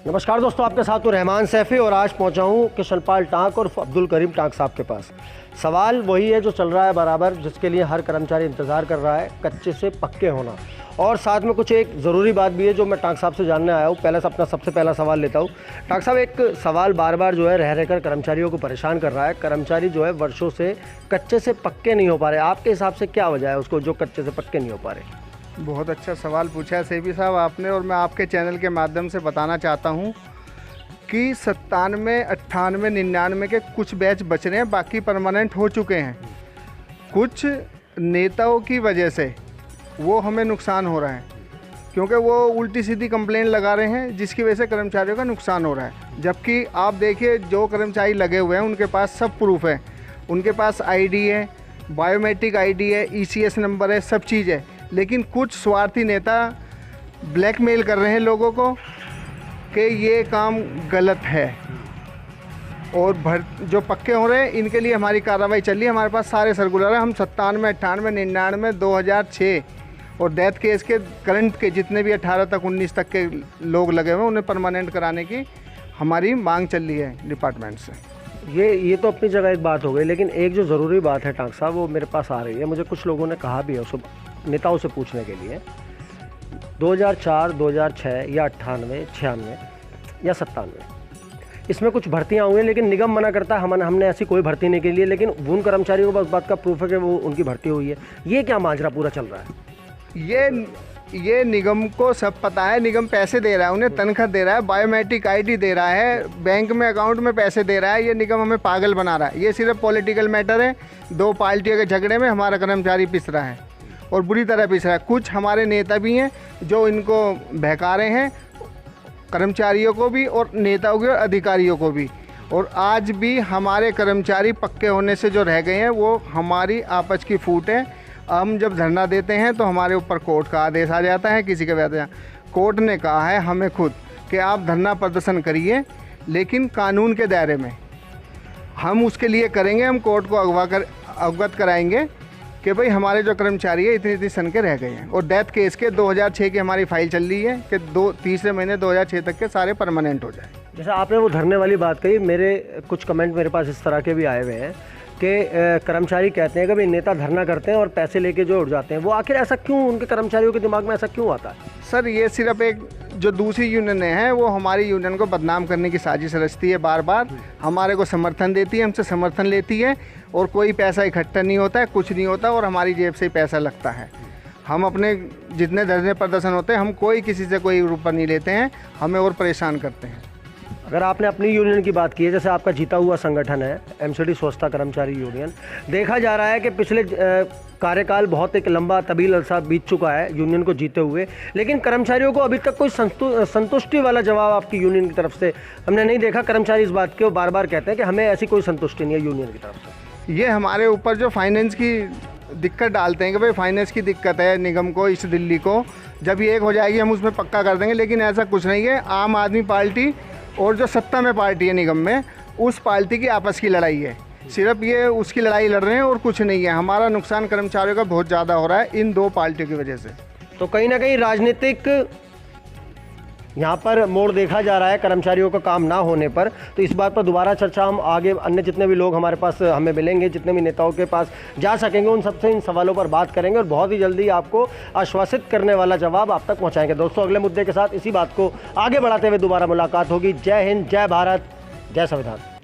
नमस्कार दोस्तों, आपके साथ हूँ रहमान सैफ़ी और आज पहुँचा हूँ किशनपाल टांक और अब्दुल करीम टांक साहब के पास। सवाल वही है जो चल रहा है बराबर, जिसके लिए हर कर्मचारी इंतज़ार कर रहा है, कच्चे से पक्के होना। और साथ में कुछ एक ज़रूरी बात भी है जो मैं टांक साहब से जानने आया हूँ। पहले से अपना सबसे पहला सवाल लेता हूँ। टांक साहब, एक सवाल बार बार जो है रह रहकर कर्मचारियों को परेशान कर रहा है। कर्मचारी जो है वर्षों से कच्चे से पक्के नहीं हो पा रहे। आपके हिसाब से क्या वजह है उसको जो कच्चे से पक्के नहीं हो पा रहे? बहुत अच्छा सवाल पूछा है सैफी साहब आपने, और मैं आपके चैनल के माध्यम से बताना चाहता हूं कि 97, 98, 99 के कुछ बैच बच रहे हैं, बाकी परमानेंट हो चुके हैं। कुछ नेताओं की वजह से वो हमें नुकसान हो रहा है, क्योंकि वो उल्टी सीधी कंप्लेंट लगा रहे हैं जिसकी वजह से कर्मचारियों का नुकसान हो रहा है। जबकि आप देखिए जो कर्मचारी लगे हुए हैं उनके पास सब प्रूफ है, उनके पास आईडी है, बायोमेट्रिक आईडी है, ईसीएस नंबर है, सब चीज़ है। लेकिन कुछ स्वार्थी नेता ब्लैकमेल कर रहे हैं लोगों को कि ये काम गलत है, और जो पक्के हो रहे हैं इनके लिए हमारी कार्रवाई चल रही है। हमारे पास सारे सर्कुलर हैं। हम 97, 98, 99, 2006 और डेथ केस के करंट के जितने भी 18 तक 19 तक के लोग लगे हुए हैं उन्हें परमानेंट कराने की हमारी मांग चल रही है डिपार्टमेंट से। ये तो अपनी जगह एक बात हो गई, लेकिन एक जो ज़रूरी बात है टांक साहब, वो मेरे पास आ रही है। मुझे कुछ लोगों ने कहा भी है उसको नेताओं से पूछने के लिए, 2004, 2006 या 98, 96 या 97 इसमें कुछ भर्तियां हुई हैं, लेकिन निगम मना करता है हमने ऐसी कोई भर्ती नहीं के लिए। लेकिन उन कर्मचारियों को बस बात का प्रूफ है कि वो उनकी भर्ती हुई है। ये क्या माजरा पूरा चल रहा है? ये निगम को सब पता है। निगम पैसे दे रहा है, उन्हें तनख्वाह दे रहा है, बायोमेट्रिक आईडी दे रहा है, बैंक में अकाउंट में पैसे दे रहा है। ये निगम हमें पागल बना रहा है। ये सिर्फ पॉलिटिकल मैटर है। दो पार्टियों के झगड़े में हमारा कर्मचारी पिस रहा है और बुरी तरह पिस रहा है। कुछ हमारे नेता भी हैं जो इनको बहका रहे हैं, कर्मचारियों को भी और नेताओं के अधिकारियों को भी। और आज भी हमारे कर्मचारी पक्के होने से जो रह गए हैं वो हमारी आपस की फूट है। हम जब धरना देते हैं तो हमारे ऊपर कोर्ट का आदेश आ जाता है। किसी के भी कोर्ट ने कहा है हमें खुद कि आप धरना प्रदर्शन करिए, लेकिन कानून के दायरे में। हम उसके लिए करेंगे, हम कोर्ट को अवगत कराएंगे कि भाई हमारे जो कर्मचारी है इतनी सन के रह गए हैं। और डेथ केस के 2006 की हमारी फाइल चल रही है कि तीसरे महीने 2006 तक के सारे परमानेंट हो जाए। जैसे आपने वो धरने वाली बात कही, मेरे कुछ कमेंट मेरे पास इस तरह के भी आए हुए हैं कि कर्मचारी कहते हैं कि भाई नेता धरना करते हैं और पैसे लेके जो उड़ जाते हैं। वो आखिर ऐसा क्यों, उनके कर्मचारियों के दिमाग में ऐसा क्यों आता है? सर, ये सिर्फ एक जो दूसरी यूनियन है वो हमारी यूनियन को बदनाम करने की साजिश रचती है। बार बार हमारे को समर्थन देती है, हमसे समर्थन लेती है, और कोई पैसा इकट्ठा नहीं होता है, कुछ नहीं होता, और हमारी जेब से ही पैसा लगता है। हम अपने जितने धरने प्रदर्शन होते हैं हम कोई किसी से कोई रुपया नहीं लेते हैं, हमें और परेशान करते हैं। अगर आपने अपनी यूनियन की बात की है, जैसे आपका जीता हुआ संगठन है एमसीडी स्वच्छता कर्मचारी यूनियन, देखा जा रहा है कि पिछले कार्यकाल बहुत एक लंबा तवील अरसा बीत चुका है यूनियन को जीते हुए, लेकिन कर्मचारियों को अभी तक कोई संतुष्टि वाला जवाब आपकी यूनियन की तरफ से हमने नहीं देखा। कर्मचारी इस बात को बार बार कहते हैं कि हमें ऐसी कोई संतुष्टि नहीं है यूनियन की तरफ से। ये हमारे ऊपर जो फाइनेंस की दिक्कत डालते हैं कि भाई फाइनेंस की दिक्कत है निगम को, इस दिल्ली को, जब ये एक हो जाएगी हम उसमें पक्का कर देंगे। लेकिन ऐसा कुछ नहीं है। आम आदमी पार्टी और जो सत्ता में पार्टी है निगम में, उस पार्टी की आपस की लड़ाई है। सिर्फ ये उसकी लड़ाई लड़ रहे हैं और कुछ नहीं है। हमारा नुकसान कर्मचारियों का बहुत ज़्यादा हो रहा है इन दो पार्टियों की वजह से। तो कहीं ना कहीं राजनीतिक यहाँ पर मोड़ देखा जा रहा है कर्मचारियों का काम ना होने पर। तो इस बात पर दोबारा चर्चा हम आगे अन्य जितने भी लोग हमारे पास हमें मिलेंगे, जितने भी नेताओं के पास जा सकेंगे, उन सबसे इन सवालों पर बात करेंगे और बहुत ही जल्दी आपको आश्वासित करने वाला जवाब आप तक पहुँचाएंगे। दोस्तों, अगले मुद्दे के साथ इसी बात को आगे बढ़ाते हुए दोबारा मुलाकात होगी। जय हिंद, जय भारत, जय संविधान।